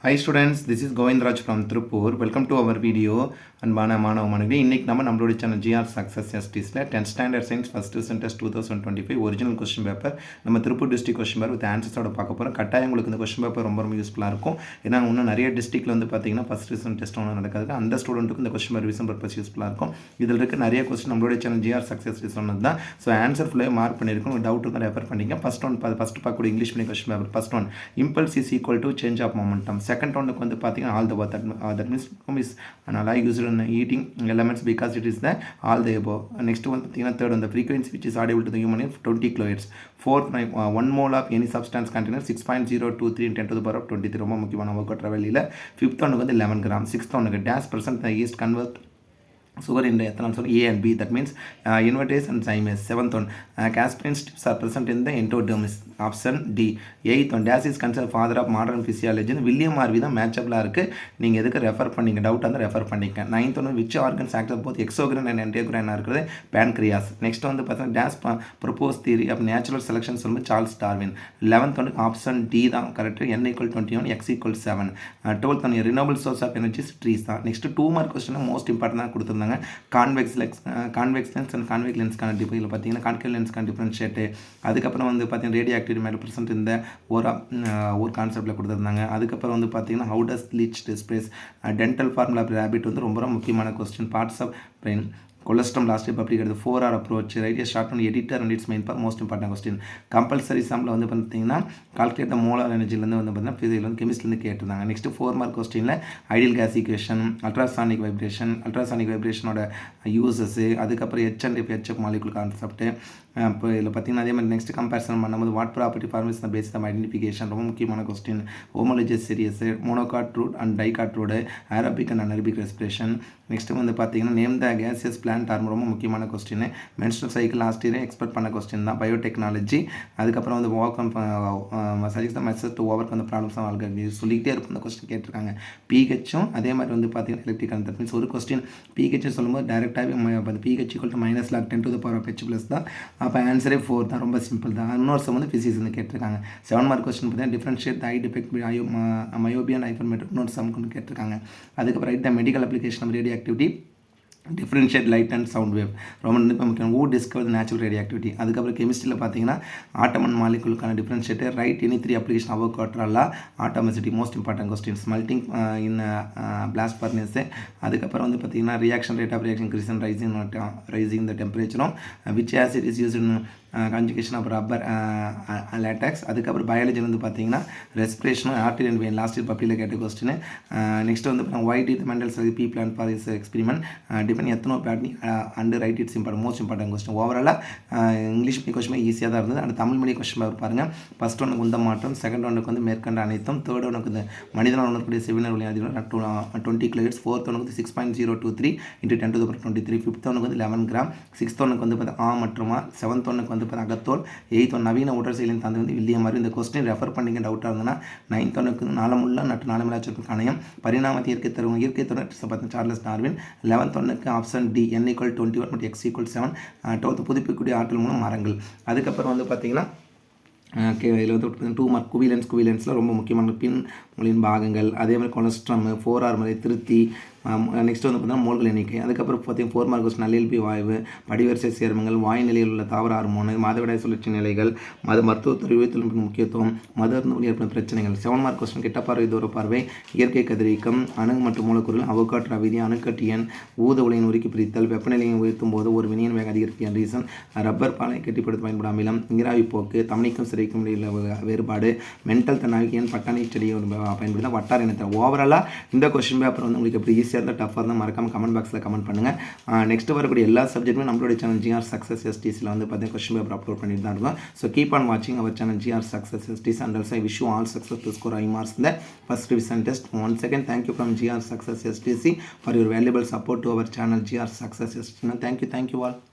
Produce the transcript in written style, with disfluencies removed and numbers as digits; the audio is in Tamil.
Hi students, this is Govindraj from Tripur. Welcome to our video. அன்பான மாணவ மாணவிகளே, இன்னைக்கு நம்மளோட சேனல் ஜிஆர் சக்ஸஸ் எஸ்டிஸில் 10th standard science first centres 2025 original question paper நம்ம Tiruppur district question paper with ஆன்சர்ஸோட பார்க்க போகிறோம். கட்டாயம் உங்களுக்கு இந்த கொஸ்டின் பேப்பர் ரொம்ப யூஸ்ஃபுல்லாக இருக்கும். ஏன்னா இன்னும் நிறைய டிஸ்ட்ரிக்ட்டில் வந்து பார்த்தீங்கன்னா ஃபஸ்ட் ரிசன் டெஸ்ட் ஒன்று நடக்காது. அந்த ஸ்டூடெண்ட்டுக்கு இந்த கொஸ்டின் பேப்பர் ரிவிஷன் பர்பஸ் யூஸ்ஃபுல்லாக இருக்கும். இதில் இருக்க நிறைய கொஸ்டின் நம்மளோட சேனல் ஜிஆர் சக்ஸஸ் சொன்னது தான். ஸோ ஆன்சர் ஃபுல்லாக மார்க் பண்ணியிருக்கோம். டவுட் தான் ரெஃபர் பண்ணிங்க. ஃபஸ்ட் பார்க்கக்கூடிய English medium question paper. First one, impulse is equal to change of momentum. Second ஒன்னுக்கு வந்து பார்த்தீங்கன்னா all the birth, that means is an alloy used in heating elements because it is the all the above. Next one, third one, the frequency which is audible to the human is 20 kilohertz. Fourth, 1 mole of any substance contains 6.023 in 10 to the power of 23. ரொம்ப முக்கியமான ஒர்க் ட்ராவல் இல்லை. ஃபிஃப்த் ஒன்னுக்கு வந்து 11 கிராம். சிக்ஸ்த் ஒன்னுக்கு -% yeast convert sugar in ethanol, so A and B, that means invertase and zymase. Seventh one, casprin strips are present in the endodermis, option D. Eighth one, dash is considered father of modern physiology. William RV தான் மேட்சபிளாக இருக்குது. நீங்கள் எதுக்கு ரெஃபர் பண்ணிங்க, டவுட் வந்து ரெஃபர் பண்ணிக்க. நைன்த் ஒன்று, which organs act both exocrine and endocrine இருக்கிறது பேன்க்ரியாஸ். நெக்ஸ்ட் வந்து பார்த்தீங்கன்னா days propose theory of natural selection சொல்லும்போது சார்ல்ஸ் டார்வின். 11th ஒன்று ஆப்ஷன் டி தான் கரெக்ட். n = 21, x = 7. 12th ஒன்று renewable source of energies trees தான். Next 2 mark question most important தான் கொடுத்துருந்தாங்க. கான்வெக்ஸ் லென்ஸ் அண்ட் கான்வெக்ஸ் லென்ஸ்க்கான இதில் பார்த்தீங்கன்னா கான்கேவ் லென்ஸ்க்கான டிஃப்ரென்ஷியேட்டு. அதுக்கப்புறம் வந்து பார்த்தீங்கன்னா ரேடியோ ஆக்டிவிட்டி மேலே ப்ரெசென்ட் இந்த ஒரு கான்செப்ட்டில் கொடுத்துருந்தாங்க. அதுக்கப்புறம் வந்து பார்த்தீங்கன்னா how does leech disperse dental formula rabbit வந்து ரொம்ப முக்கியமான question. Parts of brain, colostrum last public எடுத்து 4R approach, write short and editor and it's main most important question. Compulsory சம்மில் வந்து பார்த்தீங்கன்னா கால்குலேட் த மோலார் எனர்ஜிலேருந்து வந்து பார்த்தீங்கன்னா ஃபிசிக்ஸ் வந்து கெமிஸ்ட்லேருந்து கேட்டிருந்தாங்க. நெக்ஸ்ட் 4 மார்க் கொஸ்டினில் ஐடியல் கேஸ் ஈக்குவேஷன், அல்ட்ராசானிக் வைப்ரேஷனோட யூசஸ்ஸு, அதுக்கப்புறம் HF மாலிகுல் கான்செப்ட்டு. இப்போ இதில் பார்த்தீங்கன்னா அதே மாதிரி நெக்ஸ்ட் கம்பேரிசன் பண்ணும்போது what property forms the base of identification ரொம்ப முக்கியமான question. Homologous series, monocot root and dicot root, aerobic and anaerobic respiration. Next வந்து பார்த்தீங்கன்னா name the gaseous plant hormone ரொம்ப முக்கியமான கொஸ்டின். மென்ஸ்ட்ரல் சைக்கிள் லாஸ்ட் இயரே எக்ஸ்பெக்ட் பண்ண கொஸ்டின் தான். பயோடெக்னாலஜி. அதுக்கப்புறம் வந்து suggest the message to overcome the problems of algorithm சொல்லிக்கிட்டே இருக்கும். இந்த கொஸ்டின் கேட்டிருக்காங்க. பிஹெச்சும் அதே மாதிரி வந்து பார்த்தீங்கன்னா எலக்ட்ரிக்கல், தட் மீன்ஸ் ஒரு கொஸ்டின் பிஹெச் சொல்லும்போது டேரெக்டாகவே pH equal to -log 10 to the power of h+ தான். அப்போ ஆன்சரே 4 தான். ரொம்ப சிம்பிள் தான். இன்னொரு சம் வந்து ஃபிசிக்ஸ் வந்து கேட்டிருக்காங்க. 7 மார்க் கொஸ்டின் பார்த்தீங்கன்னா differentiate the eye defect myopia and hypermetropic இன்னொரு சம் கொண்டு கேட்டிருக்காங்க. அதுக்கப்புறம் write the medical application of radioactivity, differentiate light and sound wave ரொம்ப முக்கியம். Who discover the natural radioactivity. அதுக்கப்புறம் கெமிஸ்ட்ரியில் பார்த்தீங்கன்னா ஆட்டம் அண்ட் மாலிகுலுக்கான differentiate, write any 3 application Avogadro atomicity most important questions. Melting in blast furnace. அதுக்கப்புறம் வந்து பார்த்தீங்கன்னா reaction rate of reaction increase and rising the டெம்பரேச்சரும். Which acid is used in conjugation of rubber latex. அதுக்கப்புறம் பயாலஜி வந்து பார்த்தீங்கன்னா ரெஸ்பிரேஷனும் ஆர்டிரியன் வெயின் லாஸ்ட் இயர் பப்ளியில் கேட்ட கொஸ்டின். நெக்ஸ்ட் வந்து why did Mendel's pea plant for his experiment define ethnobotany and write it's most important question. ஓவராலாக இங்கிலீஷ் மீடியம் கொஸ்டின் ஈஸியாக தான் இருந்தது. அந்த தமிழ் மீடியம் கொஸ்டின் பேப்பர் பாருங்கள். ஃபஸ்ட் ஒன்றுக்கு உந்த மாற்றம், செகண்ட் ஒன்றுக்கு வந்து மேற்கண்ட அனைத்தும், தேர்ட் ஒன்றுக்கு இந்த மனிதனால் உணரக்கூடிய செவினர் ஒளி அதிகம் 20 கிலோஹெர்ட்ஸ், ஃபோர்த் ஒன்றுக்கு 6.023 × 10 to the power 23, ஃபிஃப்த் ஒன்றுக்கு வந்து 11 கிராம், சிக்ஸ்த் ஒன்றுக்கு வந்து பார்த்தா மற்றும் செவன்த் ஒன்றுக்கு வந்து அகத்தோல், 8th ஒன் நவீன உடற்செயலின் தந்தை வந்து வில்லியம் ஆர்வி. இந்த கொஸ்டின் ரெஃபர் பண்ணிங்க டவுட்டாக இருந்ததுன்னா 9th ஒன்றுக்கு நாளமுள்ள நாளமில்லாச்சிற்கு கணையம், பரிணாமத்தை இயற்கை தரும் சார்லஸ் டார்வின். 11th ஒன்றுக்கு ஆப்ஷன் டி n = 21 மற்றும் x = 7. 12th புதுப்பிக்கக்கூடிய ஆற்றல் மூலம் மரங்கள். அதுக்கப்புறம் வந்து பார்த்தீங்கன்னா இதில் வந்து 2 மார்க் குவிலன்ஸில் ரொம்ப முக்கியமான பின் மொழியின் பாகங்கள், அதே மாதிரி கொலஸ்ட்ரம், 4R முறை, திருத்தி. நெக்ஸ்ட் வந்து பார்த்தீங்கன்னா மோல்கள் எண்ணிக்கை. அதுக்கப்புறம் பார்த்தீங்கன்னா 4 மார்க் கொஸ்டின் நல்லெல்பி வாயு, படிவரிசை சேர்மங்கள், வாயு நிலையில் உள்ள தாவர ஹார்மோனு, மாதவிடாய் சுழற்சி நிலைகள், மருத்துவத்துறை தொழில்நுட்ப முக்கியத்துவம், மது அருந்தும் ஏற்படும் பிரச்சனைகள். 7 மார்க் கொஸ்டின் கிட்ட பார்வை, தூர பார்வை, இயற்கை கதிரியக்கம், அணு மற்றும் மூலக்கூறுகள், அவகாட்ரா விதி, அணுக்கட்டு எண், ஊத ஒளியின் உருக்கி பிரித்தல், வெப்பநிலையை உயர்த்தும் போது ஒரு வினையின் வேக அதிகரிக்க ரீசன், ரப்பர் பாலை கட்டிப்படுத்த பயன்படும் அமிலம், நீராவி போக்கு, தமிழிக்கும் சிறைக்கும் இடையில வேறுபாடு, மென்டல் தன்னாவிக்கு ஏன் பட்டாணி செடியை பயன்படுத்த வட்டார இனத்தை. ஓவராலாக இந்த கொஸ்டின் பேப்பர் வந்து உங்களுக்கு எப்படி ஈஸியாக இருந்தால் டஃபாக இருந்தால் மறக்காமல் கமெண்ட் பாக்ஸில் கமெண்ட் பண்ணுங்கள். நெக்ஸ்ட் வரக்கூடிய எல்லா சப்ஜெக்ட்டுமே நம்மளுடைய சேனல் ஜிஆர் சக்ஸஸ் எஸ்டிஸில் வந்து பார்த்தீங்கன்னா கொஸ்டின் பேப்பர் அப்லோட் பண்ணிட்டு தான் இருக்கும். ஸோ கீப் ஆன் வாட்சிங் our channel GR success studies and also I wish you all success to score high marks in the first revision test. Once again, thank you from GR Success STC for your valuable support to our channel GR Success STC. Thank you all.